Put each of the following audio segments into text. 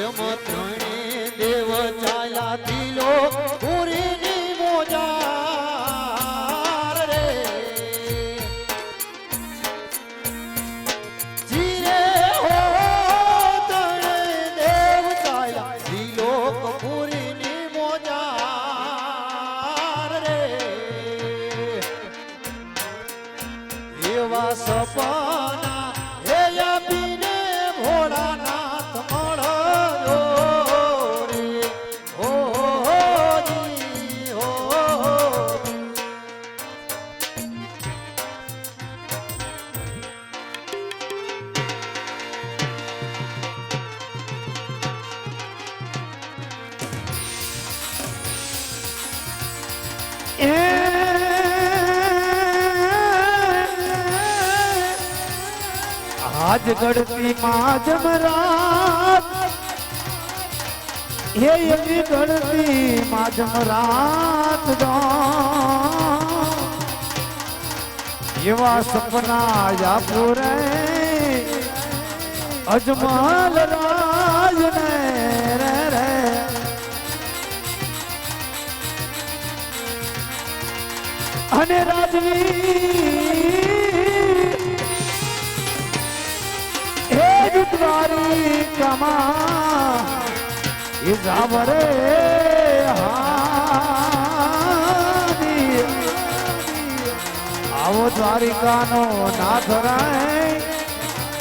એમ ત્રણે દેવ ચાલ્યા દિલો પૂરીની મોજાર રે જીરે હો ત્રણે દેવ ચાલ્યા દિલો પૂરીની મોજાર રે એવા સપના હે આપીને ભોળાનાથ મળો રે હો જી હો આજ ગળતી માં જમરાત હે એવી ગળતી માં જમરાત એવા સપના યાપુરે અજમલ રાજ ને રે અને રાજવી દ્વારિકામાં એ જાવરે આવો દ્વારિકાનો નાથ રાય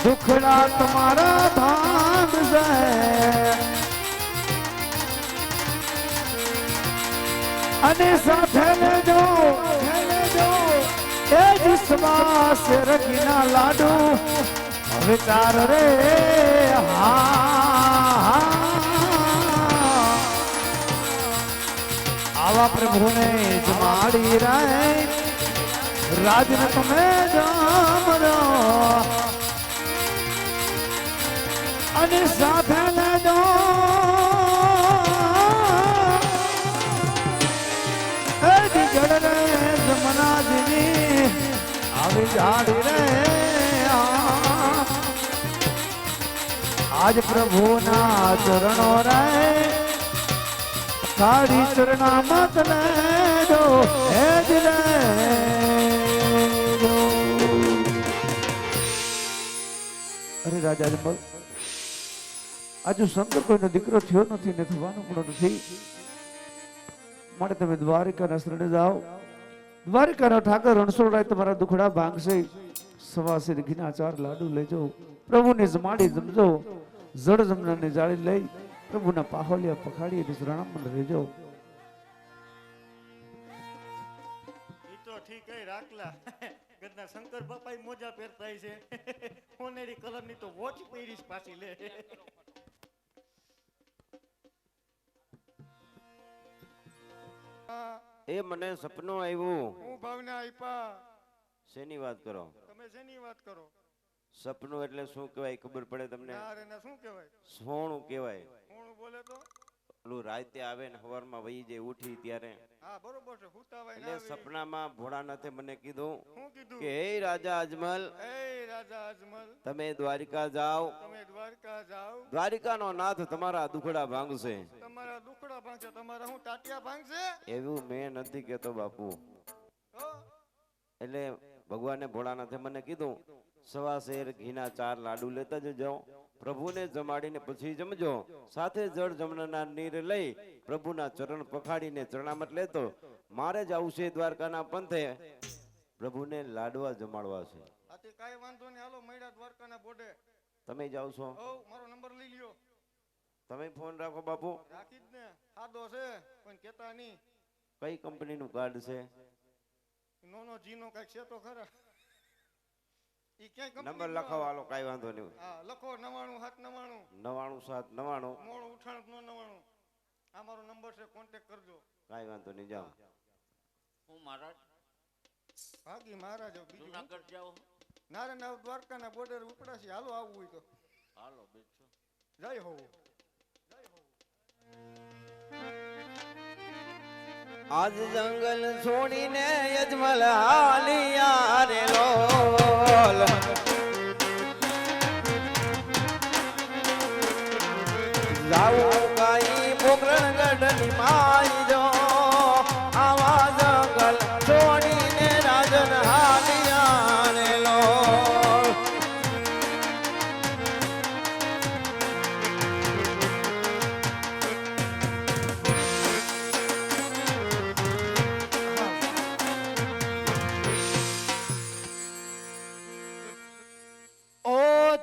દુખડા તમારા ધામ છે અને સાથે લેજો એ વિશ્વાસ રખીના લાડુ વિચાર રે આવા પ્રભુને જમાડી રે રાજન તમે જામરો અને સાથે લેજો જડ રે જમનાજીની આવી જાડી રે આજ પ્રભુના ચરણો રે સાડી ચરણા મત લેજો હે જ લેજો અરે રાજા જમલ આજુ શંકર કોઈનો દીકરો થયો નથી ને થવાનો પણ નથી માટે તમે દ્વારિકાના શરણે જાઓ દ્વારિકાનો ઠાકર રણછોડરાય તમારા દુખડા ભાંગશે સવાસી ઘીના 4 લાડુ લેજો પ્રભુને જમાડી જમજો જડ જમનાને જાળી લઈ પ્રભુના પાહોલિયા પખાડી અને શરણામણ રહેજો ઈ તો ઠીક હે રાખલા ગદના શંકર બાપાઈ મોજા પહેરતા છે સોનેરી કલરની તો વોચ પહેરીશ પાછી લે એ મને સપનું આવ્યું હું ભાવના આપ્યા શેની વાત કરો તમે શેની વાત કરો સપનું એટલે શું કહેવાય ખબર પડે તમને યાર એને શું કહેવાય સોણું કહેવાય કોણ બોલે તો ઓલું રાતે આવે ને સવારમાં વહી જાય ઉઠી ત્યારે હા બરોબર છે હુતાવાય એટલે સપનામાં ભોળાનાથે મને કીધું શું કીધું કે હે રાજા અજમલ એ રાજા અજમલ તમે દ્વારિકા જાઓ તમે દ્વારકા જાઓ દ્વારિકાનો નાથ તમારા દુખડા ભાંગશે તમારા દુખડા ભાંગશે તમારા હું ટાટિયા ભાંગશે એવું મેં નથી કહેતો બાપુ તો એટલે ભગવાને ભોળાનાથે મને કીધું સવા શેર ઘીના 4 લાડુ લેતા જજો પ્રભુને જમાડીને પછી જમજો સાથે જળ જમનાના નીર લઈ પ્રભુના ચરણ પખાડીને ચરણામત લેતો મારે જ આવું છે દ્વારકાના પંથે પ્રભુને લાડવા જમાડવા છે આથી કાઈ વાંધો નહીં હાલો મૈડા દ્વારકાના બોર્ડે તમે જાવ છો ઓ મારો નંબર લઈ લ્યો તમે ફોન રાખો બાપુ રાખી જ ને સાદો છે કોઈ કહેતા નહીં કઈ કંપનીનું કાર્ડ છે નો જીનો કઈક છે તો ખરા ઈ ક્યાં નંબર લખાવો હાલો કાઈ વાંધો નહીં હા લખો 99 799 99 799 મોડું ઉઠાણ નો 99 આ મારો નંબર છે કોન્ટેક્ટ કરજો કાઈ વાંધો નહીં જાઓ હું મહારાજ ભાગી મહારાજ બીજું જુનાગઢ જાઓ નારાયણ દ્વારકાના બોર્ડર ઉપડા છે હાલો આવવું હોય તો હાલો બેઠો જય હો આજ જંગલ છોડીને યજમલ હાલિયા રે લોલ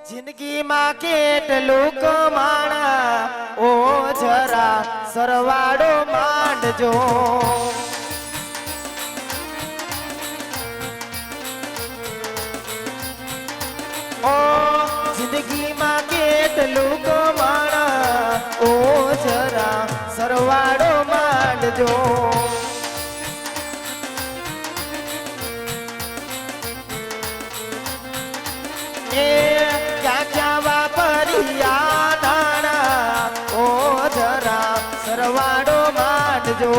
જિંદગીમાં કેટલું કમાણા ઓ જરા સરવાળો માંડજો. ઓ જિંદગીમાં કેટલું કમાણા ઓ જરા સરવાળો માંડજો. એ ક્યાં ક્યાં વાપર્યા નાણા ઓ જરા સરવાળો માંડજો.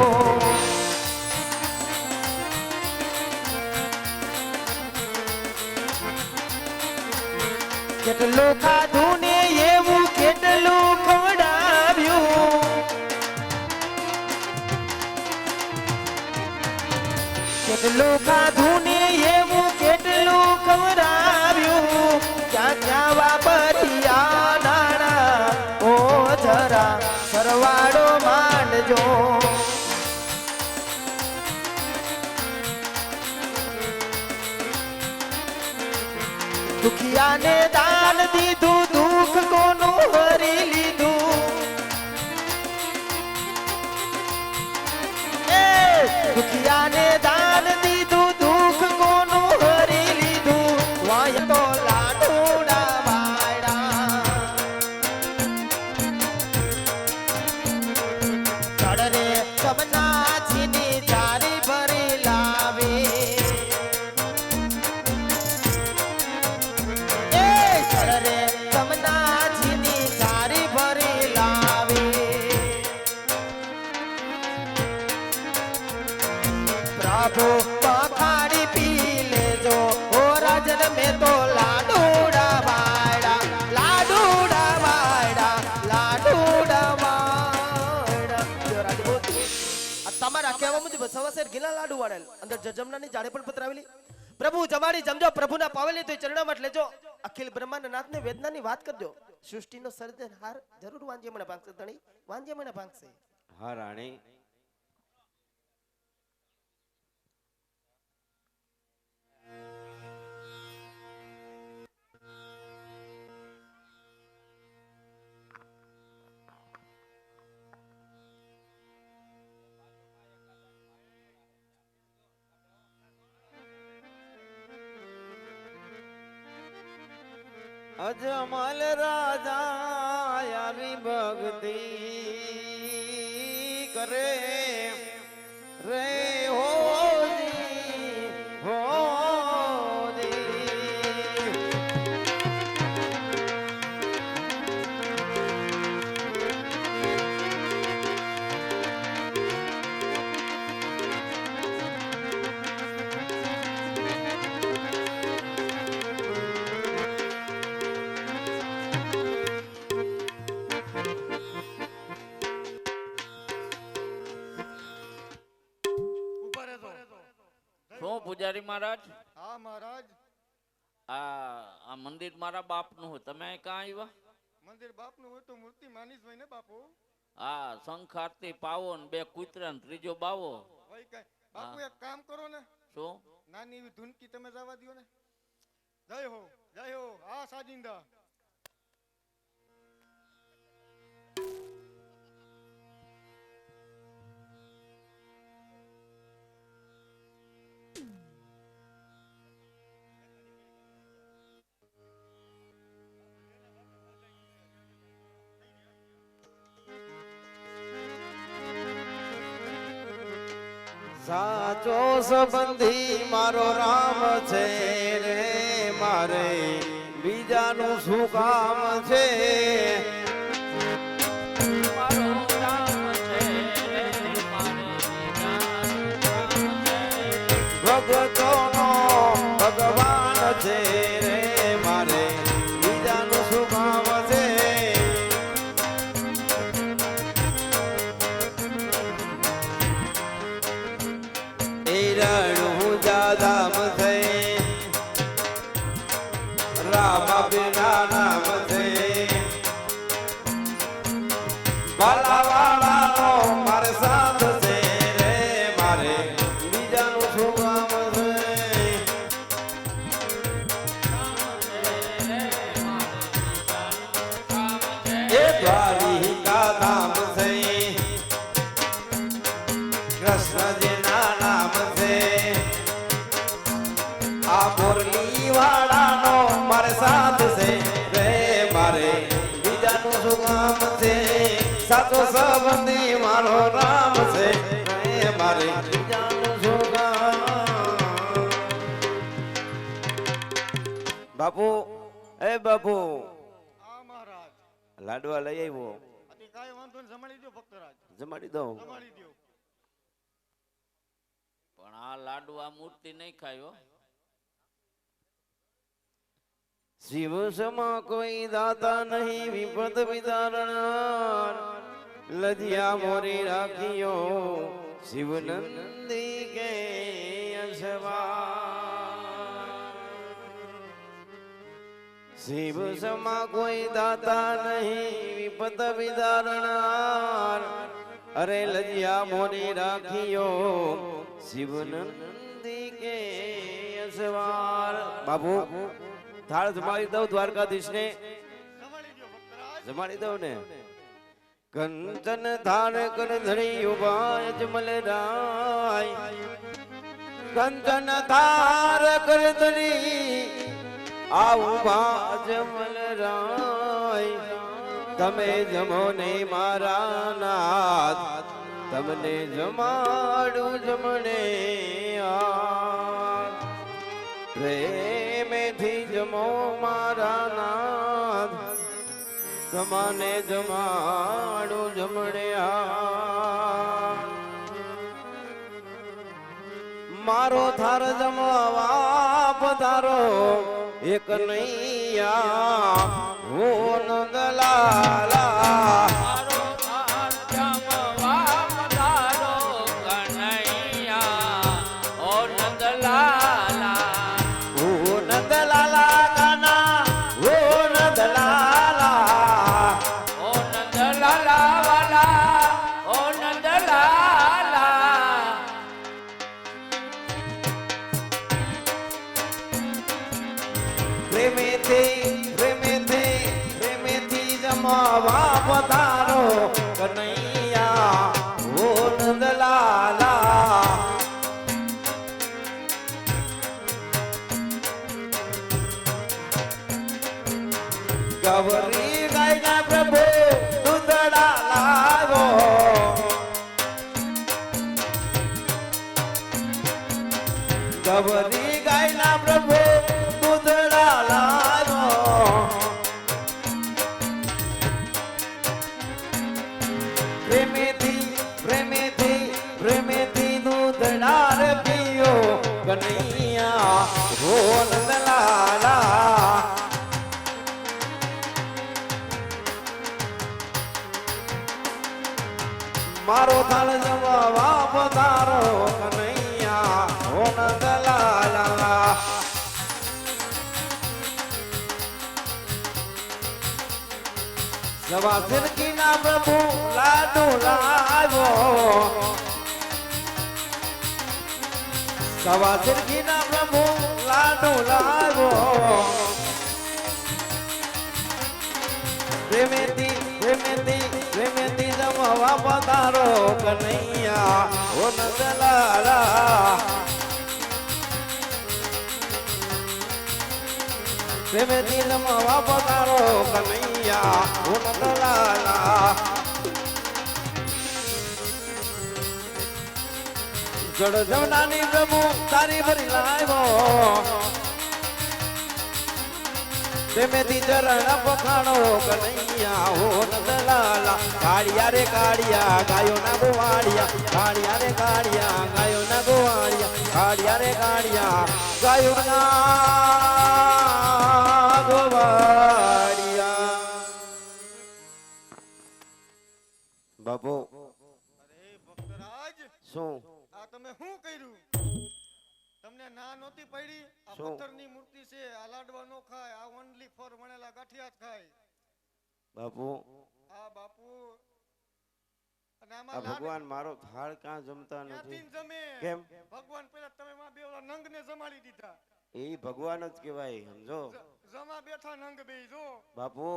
કેટલું ખાધું ને એવું કેટલું ખવડાવ્યું. કેટલું ખાધું ને એવું કેટલું ખવડાવ્યું. ક્યાં ક્યાં વાપર્યા નાણા ઓ જરા સરવાળો માંડજો. દુખિયાને દાન દીધું દુઃખ કોનું હરી લીધું. એ દુખિયાને દાન દીધું દુઃખ કોનું હરી લીધું. વાય તો લાડુડા વાયડા ચડરે કમનાજીની જારી ભરી લાવે. રે કમનાજીની જારી ભરી લાવે. પ્રભુ પખાડી પી લેજો ઓ રાજન મેં તો લાડુડા વાયડા લાડુડા વાયડા લાડુડા વાયડા. આ તમારા કહેવા મુજબ સવાસેર ગીલા લાડુ વાળેલ અંદર જજમનાની જાડે પણ પતરાવેલી. પ્રભુ જમાડી જમજો પ્રભુના પાવેલી તો ચરણામાં લેજો. અખિલ બ્રહ્માંડ નાથને વેદનાની વાત કરજો. સૃષ્ટિનો સર્જનહાર જરૂર વાંજે મને ભાંગશે ધણી વાંજે મને ભાંગશે. હા રાણી. અજમલ રાજા આવી ભક્તિ કરે રે હોજી હોજી. શું પૂજારી મહારાજ? હા મહારાજ. આ મંદિર મારા બાપનું હોય, તમે ક્યાં આવ્યા? મંદિર બાપનું હોય તો મૂર્તિ માનીશ હોય ને બાપુ. હા, શંખ આરતી પાવો ને 2 કૂતરા ને 3જો બાવો. હોય કઈ બાપુ એક કામ કરો ને. શું? નાની એવી ધૂનકી તમે જવા દો ને. જય હો જય હો. હા સાજિંદા. સાચો સંબંધી મારો રામ છે રે મારે બીજાનું શું કામ છે. મારો રામ છે રે મારે બીજાનું કામ છે. ભગતોનો ભગવાન છે રે મારે બીજાનું શું કામ છે. ધામ છે રામ બિના નામ છે. બાલાવાળાનો મારે સાથ છે રે મારે બીજાનું શું કામ છે. દ્વારિકા ધામ છે કૃષ્ણજીના નામ છે આ બોરલી વાળાનો મારે સાથ છે રે મારે બીજાનું શું કામ છે સાચો સંબંધી મારો રામ છે રે મારે બીજાનું શું કામ બાપુ એ બાપુ આ મહારાજ લાડવા લઈ આવ્યો અતિ કાંઈ વાંધો નહીં, જમાડી દો ભક્તરાજ, જમાડી દઉં જમાડી દો. પણ આ લાડુ આ મૂર્તિ નહીં ખાયો. શિવ સમા કોઈ દાતા નહીં વિપદ વિદારણ લજિયા મોરી રાખ્યો શિવ નંદી કે શિવ સમા કોઈ દાતા નહીં વિપદ વિદારણ અરે લજિયા મોરી રાખ્યો શિવ નંદી કે અસવાર બાબુ થાળ જમાડી દઉં દ્વારકાધીશ ને જમાડી દો ભક્તરાજ. જમાડી દઉં ને કંચન થાળ કર ધરી ઉભા અજમલ રાય કંચન થાર કર ધરી આ ઉભા અજમલ રાય તમે જમો ને મારા નાથ તમને જમાડું જમણે આ પ્રેમેથી જમો મારા નાથ તમને જમાડું જમણે આ મારો થાર જમવા પધારો એક નૈયા હો નંદલાલા મારો થાળ જમવા પધારો કનૈયા, ઓ નંદલાલા. ઓ નંદલાલા ગાના ઓ નંદલાલા ઓ નંદલાલા વાલા, ઓ નંદલાલા. પ્રેમેથી જમાવા પધારો કનૈયા ઓ નંદલાલા ગવરી ગાયના પ્રભુ દૂધડા લાવો ગવરી ગાયના પ્રભુ દૂધડા લાવો પ્રેમેથી દૂધડા રે પીઓ કનૈયા હો નંદલાલા મારો થાળ જમવા પધારો કનૈયા હો નંદલાલા સવા સિરકીના પ્રભુ લાડુ લાવો સવા સિરકીના પ્રભુ લાડુ લાવો પ્રેમેથી જમવા પધારો કનૈયા ઓ નંદલાલા પ્રેમેથી જમવા પધારો કનૈયા ઓ નંદલાલા જડ જમનાની પ્રભુ તારી ભરી લાવો પ્રેમેથી ચરણ પખાણો કનૈયા હો નંદલાલા કાળિયા રે કાળિયા ગાયો ના ગોવાળિયા કાળિયા રે કાળિયા ગાયો ના ગોવાળિયા કાળિયા રે કાળિયા ગાયો ના ગોવાળિયા બાપુ અરે ભક્તરાજ, શું આ તમે શું કર્યું? તમને ના નહોતી પડી? આ શું? પથ્થરની મૂર્તિ છે, આ લાડવા નો ખાય, આ ઓનલી ફોર વણેલા ગાંઠિયા જ ખાય. બાપુ આ બાપુ અને આ આમાં ભગવાન મારો થાળ કાં જમતા ક્યાંથી નથી જમે? કેમ? ભગવાન પેલા તમે માં બે ઓલા નંગને જમાડી દીધા. એ ભગવાન જ કહેવાય સમજો જમા બેઠા નંગ બે જો. બાપુ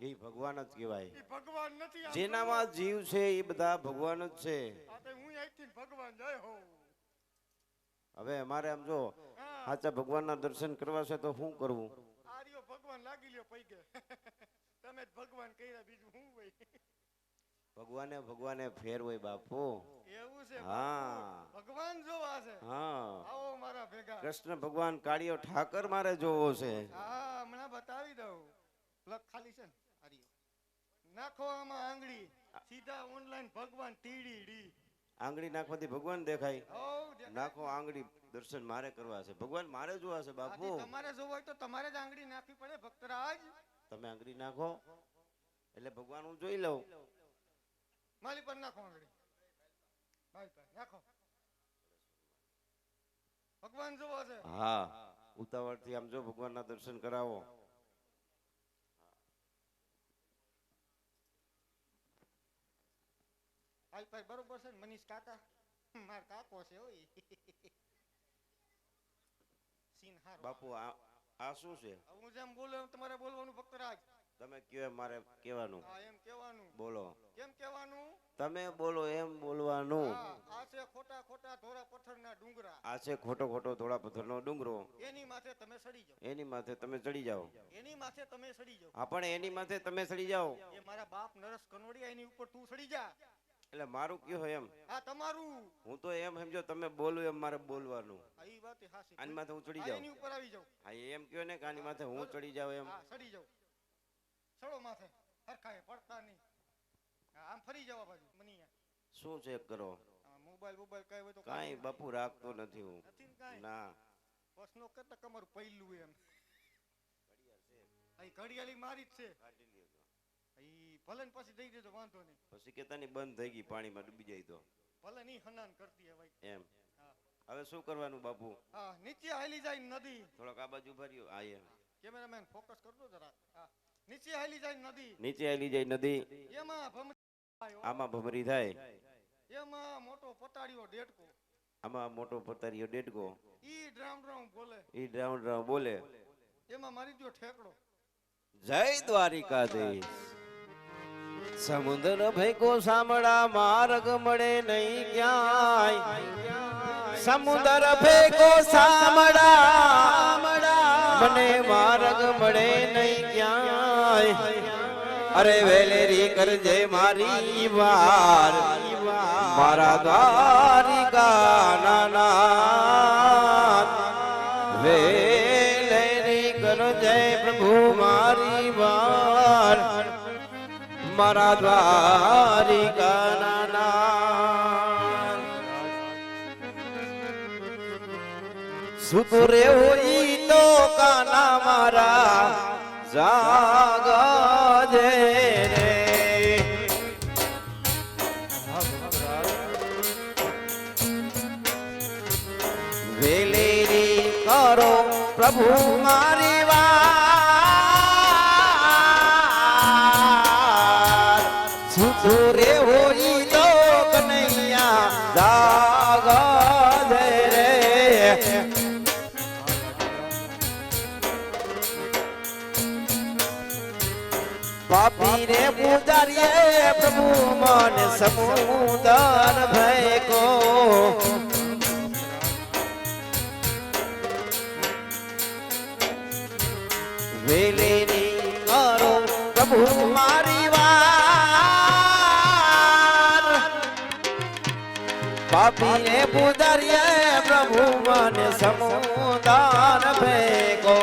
એ ભગવાન જ કહેવાય. એ ભગવાન નથી આ જેનામાં જીવ છે એ બધા ભગવાન જ છે. આ તો હું અહીંથી ભગવાન જય હો. હવે અમારે આમ જો હા સાચા ભગવાનના દર્શન કરવા છે તો શું કરવું? આર્યો ભગવાન લાગી લ્યો પૈગે. તમે જ ભગવાન કર્યા બીજું શું હોય? ભગવાને ફેર હોય બાપુ. એવું છે હા. બાપુ. ભગવાન જોવા છે. હા, આવો મારા ભેગા. કૃષ્ણ ભગવાન કાળિયો ઠાકર મારે જોવો છે. હા હમણાં બતાવી દઉં. પ્લગ ખાલી છે ને આર્યો. નાખો આમાં આંગળી સીધા ઓનલાઈન ભગવાન ટીડી. આંગળી નાખવાથી ભગવાન દેખાય? હો દેખાય. નાખો આંગળી, દર્શન મારે કરવા છે, ભગવાન મારે જોવા છે બાપુ. આથી તમારે જોવું હોય તો તમારે જ આંગળી નાખવી પડે ભક્તરાજ. તમે આંગળી નાખો એટલે ભગવાન હું જોઈ લઉં. માલી પર નાખો આંગળી. ભાઈ ભાઈ નાખો. ભગવાન જોવો છે. હા, ઉતાવળથી આમ જો ભગવાનના દર્શન કરાવો. ભાઈ ભાઈ બરોબર છે ને મનીષ કાકા? માર કાકો છે ઓય. સીન હારો. બાપુ આ શું છે? હું જેમ બોલું એમ તમારે બોલવાનું ભક્તરાજ. તમે કયો એમ મારે કહેવાનું. હા એમ કહેવાનું. બોલો. કેમ કહેવાનું? તમે બોલો એમ બોલવાનું. હા આ છે ખોટા ખોટા ધોળા પથ્થરના ડુંગરા. આ છે ખોટો ખોટો ધોળા પથ્થરનો ડુંગરો. એની માથે તમે સડી જાઓ. એની માથે તમે ચડી જાઓ. એની માથે તમે સડી જાઓ. હા, પણ એની માથે તમે ચડી જાઓ એ મારા બાપ નરસ કનોડિયા એની ઉપર તું સડી જા. એટલે મારું કયો એમ? આ તમારું. હું તો એમ સમજો તમે બોલો એમ મારે બોલવાનું. આ ઈ વાત ઈ હાચી. આની માથે હું ચડી આ જાઉં. એની ઉપર આવી જાઓ. હા, એમ કયો ને કે આની માથે હું ચડી જાઉં એમ. હા સડી જાઓ. સડો માથે હરખાએ પડતા નહીં. હા, આમ ફરી જવા બાજુ મનીયા. શું ચેક કરો? મોબાઈલ કઈ હોય તો કાંઈ બાપુ રાખતો નથી હું. નથી ને કાંઈ. ના. પ્રશ્નો કરતા તમારું પહેલું એમ. અહીં ઘડિયાળી મારી જ છે. ઈ ભલે ને પછી દઈ દેજો વાંધો નહીં. પછી કેતાની બંધ થઈ ગઈ, પાણીમાં ડૂબી જાય તો. ભલે ની હનાન કરતી હે ભાઈ. એમ. હા. હવે શું કરવાનું બાપુ? હા નીચે હાલી જાય નદી. થોડોક આ બાજુ ભર્યો. હા, એમ. કેમેરામેન ફોકસ કરજો જરા. હા નીચે હાલી જાય નદી. નીચે આલી જાય નદી. એમાં ભમરી આવ્યો. આમાં ભમરી થાય. એમાં મોટો પટાડીઓ ડેટકો. આમાં મોટો પથારીયો ડેડકો. ઈ ડ્રામ ડ્રામ બોલે. ઈ ડ્રાઉન્ડ ડ્રાઉન્ડ બોલે. એમાં મારી દો ઠેકડો. જય દ્વારિકાધીશ. સમુદ્ર ભેગો સામડા માર્ગ મળે નહીં ક્યાંય. સમુદ્ર ભેગો સામડા મને માર્ગ મળે નહીં ક્યાંય. અરે વેલેરી કરજે મારી વાર, મારા દ્વારિકા નાથ. વેલેરી કરજે પ્રભુ મારી વાર, મારા દ્વારિકા નાથ. સુતુરે હોઈ તો કાના મારા જાગજે રે. વેલેરી કરો પ્રભુ મારી વાર, સુતુરે હોઈ તો કનૈયા જાગજે રે. પાપી રે પૂજારીએ પ્રભુ મન સમુદર ભયકો. વેલેરી કરો પ્રભુ મારી વાર, પાપી રે પૂજારીએ પ્રભુ મન સમુદર ભયકો.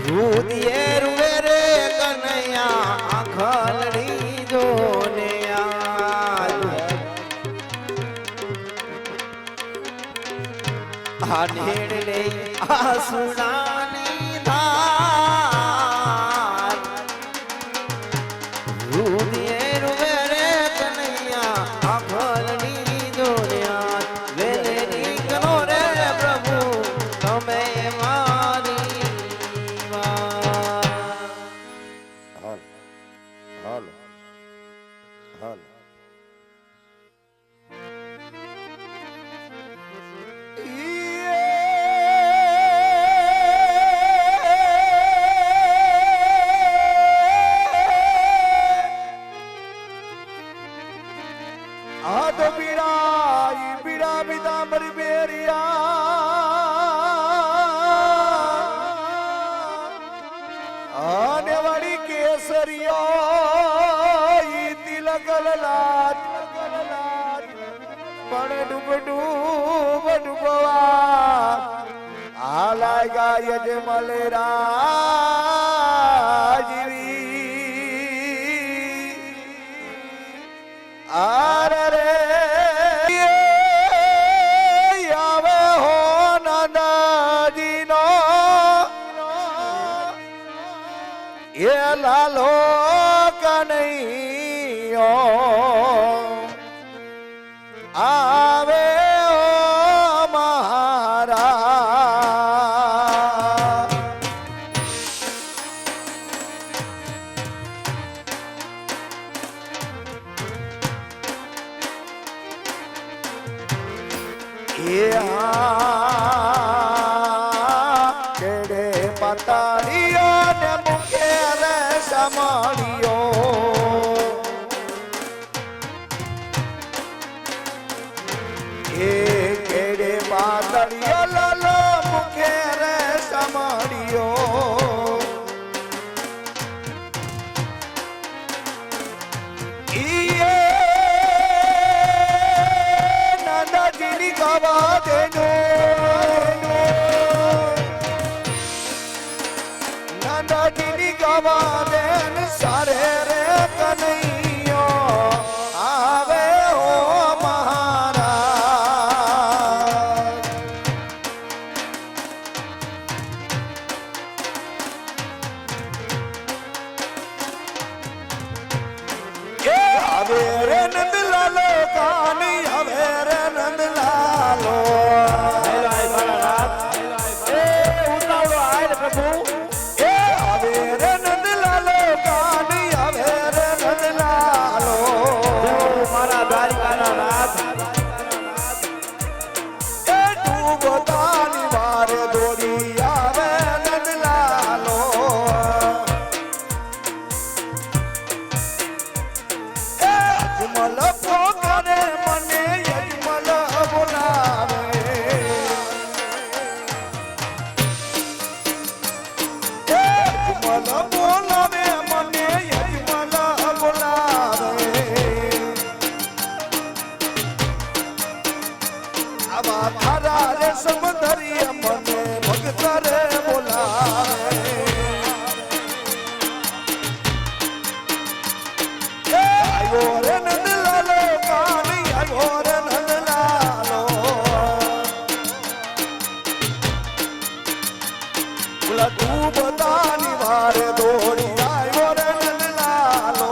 રૂદિયે રૂવે રે કનૈયા આખલડી જોને આજ. આ નેડલે આસુડાની ધાર. રૂદિયે રૂવે રે કનૈયા આખલડી જોને આજ. વેલેરી કરો રે પ્રભુ તમે મારી વાર. હાલ હાલ હાલ. બેરિયા આને વાળી કેસરિયો ઈ તિલક લાટ પણ ડૂબવા હાલાય ગાય જ મલે રાજવી આર રે આવે હો નંદાજીનો એ લાલો કનૈયો આવે ઓ મહારા એ કેડે પતાડીઓ ને મુખે રે સમાડીઓ એ કેડે પાતળિયો લાલો મુખે રે સમાડીઓ ઈએ નંદાજીની ગવા દેજો નંદાજીની ગવા દેન સારે રે કનૈયો આવે હો મહારાજ એ આવે રે નંદલાલો કાની આવે રે નંદલાલો એ ઉતાવળો આય પ્રભુ એ આવે રે નંદલાલો કાની આવે રે નંદલાલો મારા દ્વારિકાના નાથ એ ડૂબતાની વારે દોડી આવે નંદલાલો એ અજમલ પોકારે મને અજમલ બોલાવે એ અજમલ બોલાવે મને અજમલ બોલાવે આવા તારા રે સમંદરી મને ભગત રે બોલાવે એ આવ્યો રે નંદલાલો કાની આવ્યો રે નંદલાલો બોલા તું બધાની વારે દોડી આવ્યો રે નંદલાલો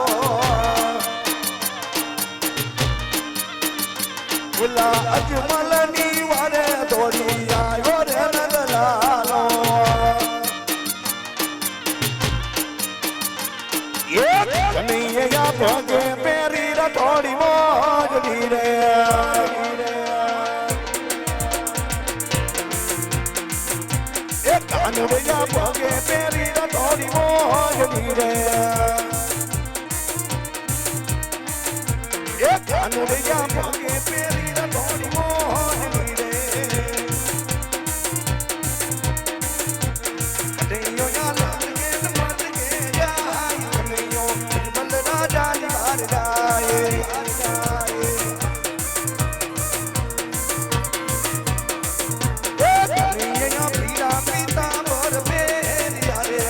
બોલા અજમલની વારે દોડી આવ્યો રે નંદલાલો કનૈયા ભોગે પેરી રથોડી મોજડી રે એ કાનવૈયા ભોગે પેરી રથોડી મોજડી રે એ કાનવૈયા ભોગે પેરી રથોડી મોજડી રે કનૈયો યા લાગે મત કે જાય કનૈયો મલ રાજા ની વાર જાય એ કનૈયા પીરા પીતા પર પેરિયા રે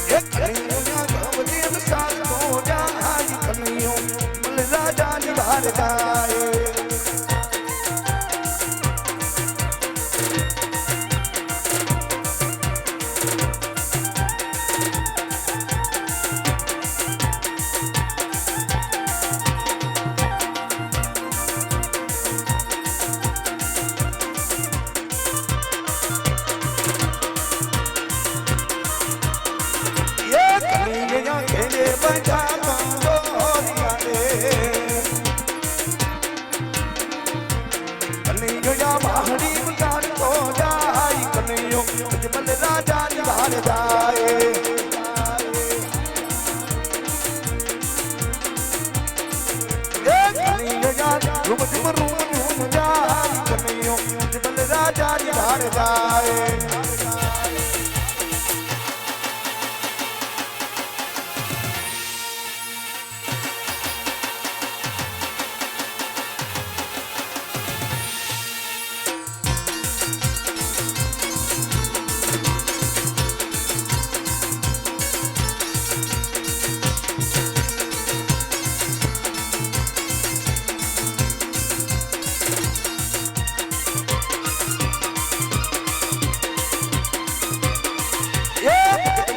એ કનૈયા ગવદેવ સાલ મોજા આઈ કનૈયો મલ રાજા ની વાર જાય કનૈયા ખેલે બજા કંગોરિયા રે રૂમ ઝુમ રૂમ ઝુમ જાય કનૈયો અજમલ રાજાની વાડ જાય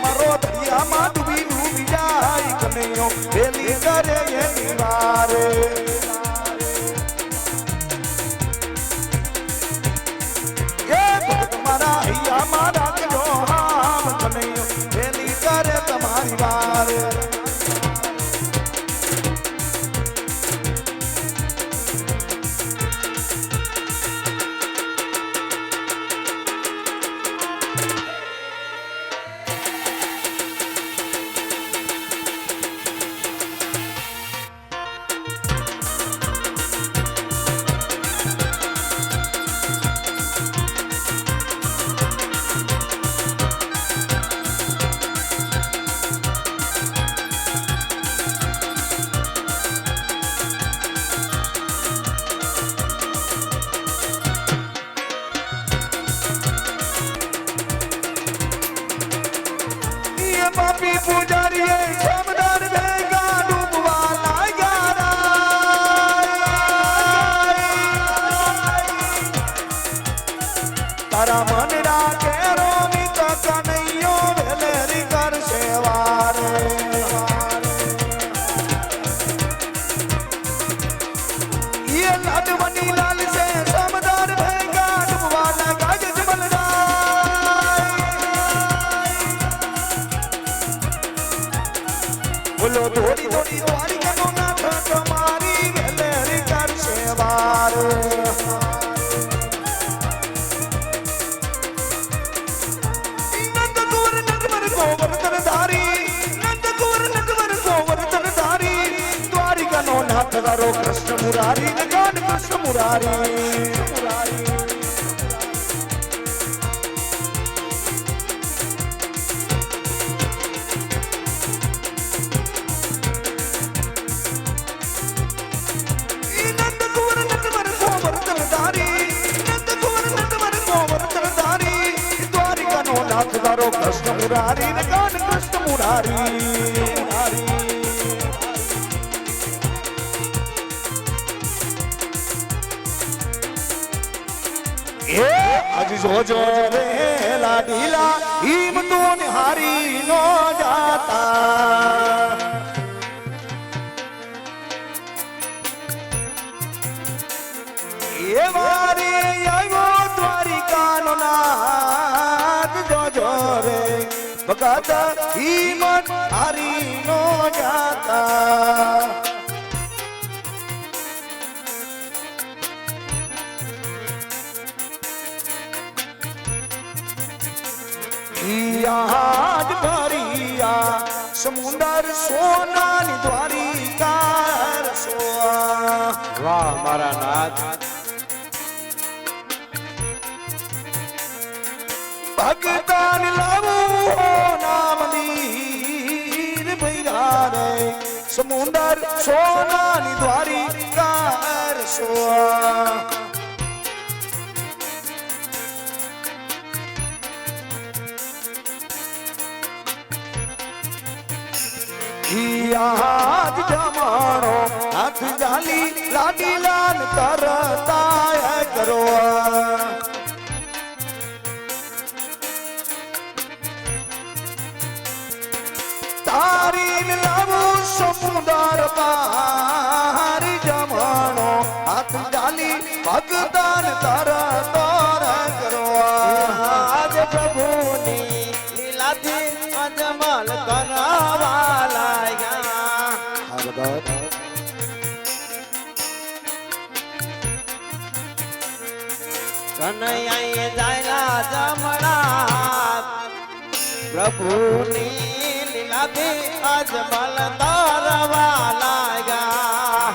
મારો દરિયામાં ડૂબી ડૂબી જાય કનૈયો વેલી કરે એની વારે એ ભક્ત મારા હૈયામાં રાખજો હામ કનૈયો વેલી કરે તમારી વારે પાપી પૂજારીએ સમદાર ભેગા ડૂબવા લાગ્યા તારા મન રાખે રોમી તો કનૈયો વેલેરી કરશે વારે ये लाडवनी लाल से समदार भैया डूबवा लगा जमल બોલો થોડી થોડી વારી કનો નાથ તમારી વેલેરી કરશે વાર નંદ કુંવર નટવર ગોવર્ધન ધારી નંદ કુંવર નટવર ગોવર્ધન ધારી દ્વારિકાનો નાથ તારો કૃષ્ણ મુરારી ને ગાન કૃષ્ણ મુરારી તારો કૃષ્ણ મુરારી ને ગાન કૃષ્ણ મુરારી એ આજ જોજો રે લાડીલા ઈમ તો નિહારી નો જાતા એ વારે આવ્યો દ્વારિકાનો નાથ જોજો રે ભગત હિમત હારી નો જાતા યાદ ભરિયા સમુંદર સોનાની દ્વારિકા રસોઆ વાહ મારા નાથ ભગતાન લાવું નામ મંદિર ભૈરા રે સમુંદર સોનાની દ્વારિકા રસોઆ યાદ જમાણો હાથ જાલી લાડી લાલ તરતા કરો તારી લાવું સમુદર પાર જમાણો હાથ જાલી ભગતાન તરતા કરો આજ પ્રભુની લીલાથી અજમલ કરાવા લાગ્યા કનૈયાએ જાયલા જમણા પ્રભુની લીલાથી અજમલ તરવા લાગ્યા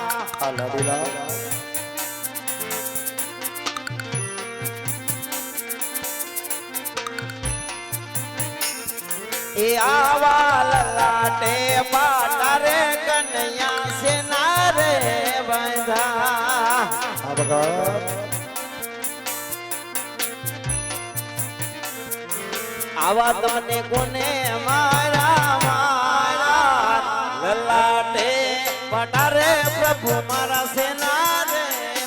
એ આવા લલાટે પાટા રે કનૈયા સેના રે બાંધા હા ભગત આવા તમને કોને મારા મારા લલાટે પાટા રે પ્રભુ મારા સેના રે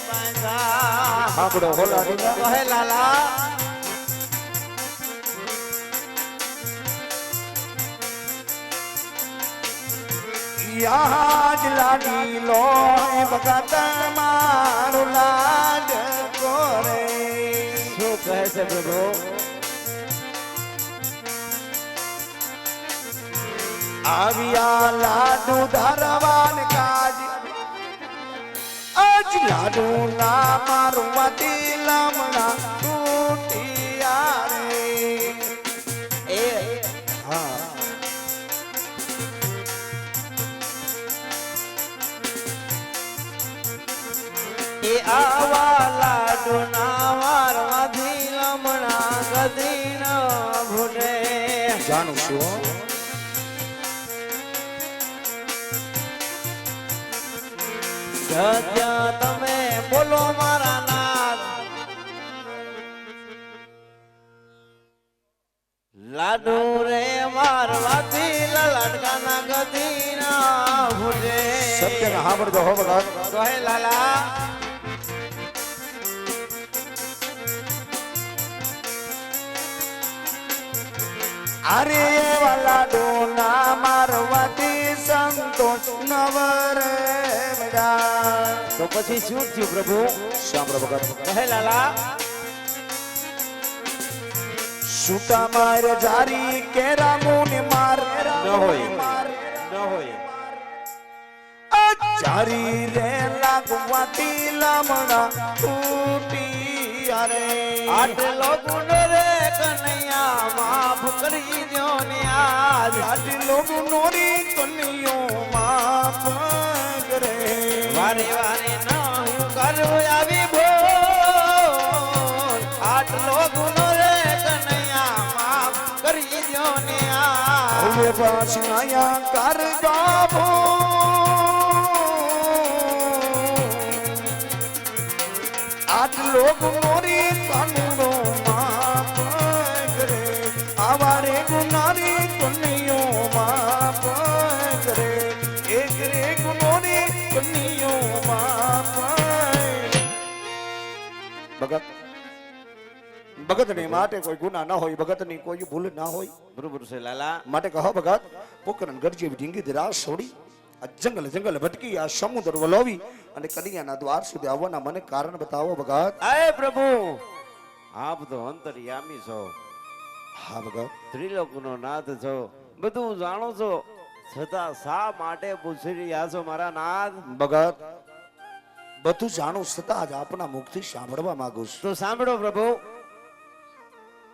બાંધા સાંભળો હો લાડીલા કહે લાલા યાદ લાડી લો ભગત મારું લાડ કોરે શું કહે છે પ્રભુ આવ્યા લાડુ ધરવાન કાજ આજ લાડુ ના મારું મતી લમણા તૂટિયા રે એ હા એ આવા લાડુ ના વારવાથી લમણા ગદી ન ભૂટે જાણું છું હો. જ્યાં તમે બોલો મારા નાથ લાડુ રે મારવાથી લલાટકાના ગદી ના ભૂટે સત્યને સાંભળજો હો ભગત કહે લાલા અરે વાલા ડોના મારવાથી સંતોષ નવરે મજા તો પછી શું થયું પ્રભુ સાંભળો ભગત કહે લાલા સુતા માર જારી કેરા મુને માર ન હોય ન હોય જારી રે લાગવાથી લમણા તૂટી રે આટલો ગુનો રે કનૈયા માફ કરી દ્યો ને આજ આટલો નોરી કન્યો માફ કરે વારે વારે ન હું કરું આવી ભૂલ આટલો ગુનો રે કનૈયા માફ કરી દ્યો ને આજ હવે પાછી આયા કર ગાભો આટલો નોરી કન્યો માફ કરે આવારે ગુનારી કન્યો માફ કરે એક રે ગુનોરી કન્યો માફ ભગત ભગતને માટે કોઈ ગુના ના હોય ભગતની કોઈ ભૂલ ના હોય બરોબર છે લાલા માટે કહો ભગત પોકરણ ગરજે ઢીંગી ધરાશ છોડી આ જંગલ જંગલ ભટકી આ સમુદ્ર વલોવી અને કન્યાના દ્વાર સુધી આવવાના મને કારણ બતાવો ભગત આય પ્રભુ આપ તો અંતર્યામી છો હા ભગત ત્રિલોકનો નાથ છો બધું જાણો છો છતાં શા માટે પૂછી રહ્યા છો મારા નાથ ભગત બધું જાણું છતાં આજ આપના મુખથી સાંભળવા માંગુ છું તો સાંભળો પ્રભુ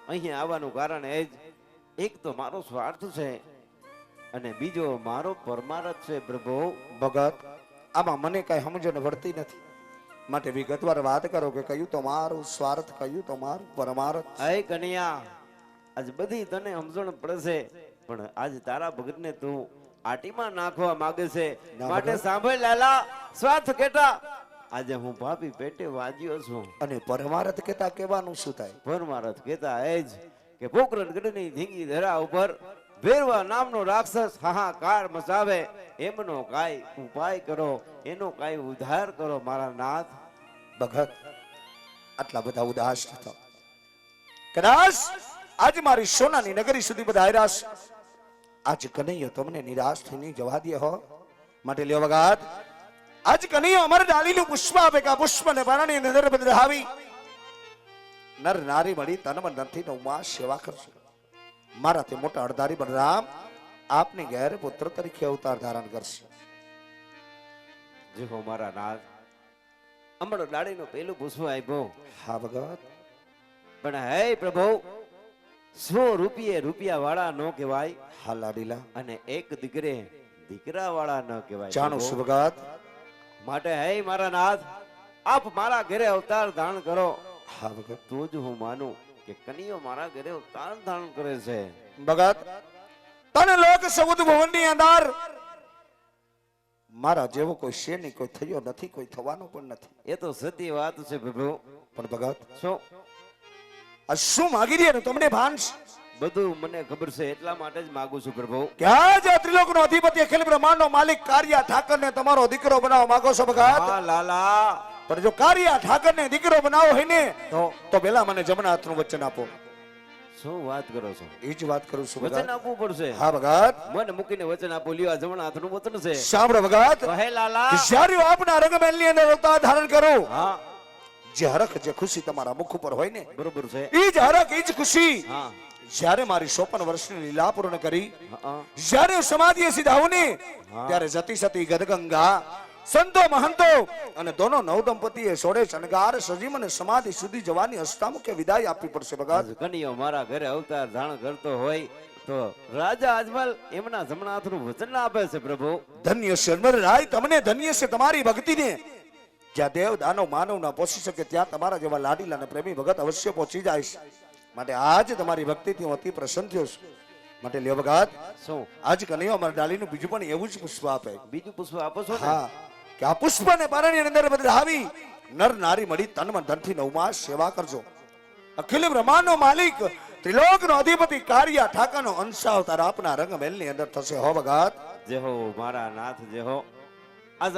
અહીંયા આવવાનું કારણ એ જ એક તો મારો સ્વાર્થ છે અને બીજો મારો પરમારથ છે પ્રભુ ભગત આમાં મને કઈ સમજણ પડતી નથી માટે વિગતવાર વાત કરો કે કયું તો મારું સ્વાર્થ કયું તો મારું પરમાર્થ હે કન્યા આજ બધી તને સમજણ પડશે પણ આજ તારા ભગતને તું આટીમાં નાખવા માંગે છે ના માટે ભગત. સાંભળ લાલા સ્વાર્થ કેટા આજે હું પાપી પેટે વાજ્યો છું અને પરમાર્થ કેતા કેવાનું શું થાય પરમારથ કેતા એ જ કે પોકરણ ગઢની ધીંગી ધરા ઉપર ભેરવા નામનો રાક્ષસ હાહાકાર મચાવે એમનો કાંઈ ઉપાય કરો એનો કાંઈ ઉદ્ધાર કરો મારા નાથ ભગત આટલા બધા ઉદાસ થતા કદાચ આજ મારી સોનાની નગરી સુધી બધા આવ્યા છે. આજ કનૈયો તમને નિરાશ થઈને જવા દે હો માટે લ્યો ભગત આજ કનૈયો અમારે ડાલીનું પુષ્પ આપે કા પુષ્પ ને પાણી નજર બદલાવી નર નારી મળી તનમ નથી નો માં સેવા કરશે મારાથી મોટા અડધારી બલરામ આપની ઘેર પુત્ર તરીકે અવતાર ધારણ કરશે જો મારા નાથ અમર લાડીનો પેલું પુષ્પ આપ્યો હા ભગત પણ હે પ્રભુ 100 રૂપિયે રૂપિયા વાળા નો કહેવાય હા લાડીલા અને એક દીકરે દીકરા વાળા ન કહેવાય જાણું પ્રભુ. છું ભગત માટે હે મારા નાથ આપ મારા ઘરે અવતાર ધારણ કરો હા ભગત તો જ હું માનું કે કનૈયો મારા ઘરે અવતાર ધારણ કરે છે ભગત તને લોક સૌદ ભવનની અંદર મારા જેવો કોઈ છે નહીં, કોઈ થયો નથી, કોઈ થવાનો પણ નથી. એ તો સતી વાત છે પ્રભુ. પણ ભગત શું આ શું માગી રહ્યા ને તમને ભાન છે? બધું મને ખબર છે, એટલા માટે જ માંગુ છું પ્રભુ. કે આજ આ ત્રિલોકનો અધિપતિ અખિલ બ્રહ્માંડનો માલિક કારિયા ઠાકરને તમારો દીકરો બનાવવા માંગો છો ભગત? હા લાલા. પણ જો કારિયા ઠાકરને દીકરો બનાવો હોય ને તો પેલા મને જમણા હાથનું વચન આપો. શું વાત કરો છો? એ જ વાત કરું છું વચન ભગત. આપવું પડશે. હા ભગત, મને મૂકીને વચન આપો. લ્યો, આ જમણા હાથનું વચન છે. સાંભળો ભગત. કહે લાલા. કે જ્યારે હું આપના રંગમહેલની અંદર અવતાર ધારણ કરું, હા જે હરખ જે ખુશી તમારા મુખ ઉપર હોય ને, બરોબર છે. એ જ હરખ એ જ ખુશી હા જ્યારે મારી 54 વર્ષની લીલા પૂર્ણ કરી, હા જ્યારે હું સમાધિએ સીધાવું ને, ત્યારે જતી સતી ગદગંગા સંતો મહંતો અને દોનો નવ દંપતીએ સોળે શણગાર સજી મને સમાધિ સુધી જવાની હસ્તામુખે વિદાય આપવી પડશે ભગત. કનૈયો મારા ઘરે અવતાર ધારણ કરતો હોય તો રાજા અજમલ એમના જમણા હાથનું વચન આપે છે પ્રભુ. ધન્ય છે અનમર રાય, તમને ધન્ય છે તમારી ભક્તિને. જ્યાં દેવ દાનવ માનવ ના પહોંચી શકે ત્યાં તમારા જેવા લાડીલા અને પ્રેમી ભગત અવશ્ય પહોંચી જાય છે. માટે આજ તમારી ભક્તિથી હું અતિ પ્રસન્ન થયો છું. માટે લ્યો ભગત, શું આજ કનૈયો અમારા ડાલીનું બીજું પણ એવું જ પુષ્પ આપે. બીજું પુષ્પ આપો છો ને? હા, કે આ પુષ્પને પારણની અંદર બદલાવી નર નારી મળી તન મન ધનથી 9 માસ સેવા કરજો. અખિલ બ્રહ્માંડનો માલિક ત્રિલોકનો અધિપતિ કારિયા ઠાકરનો અંશ અવતાર આપના રંગમહેલની અંદર થશે હો ભગત. જે હો મારા નાથ જે હો. આજ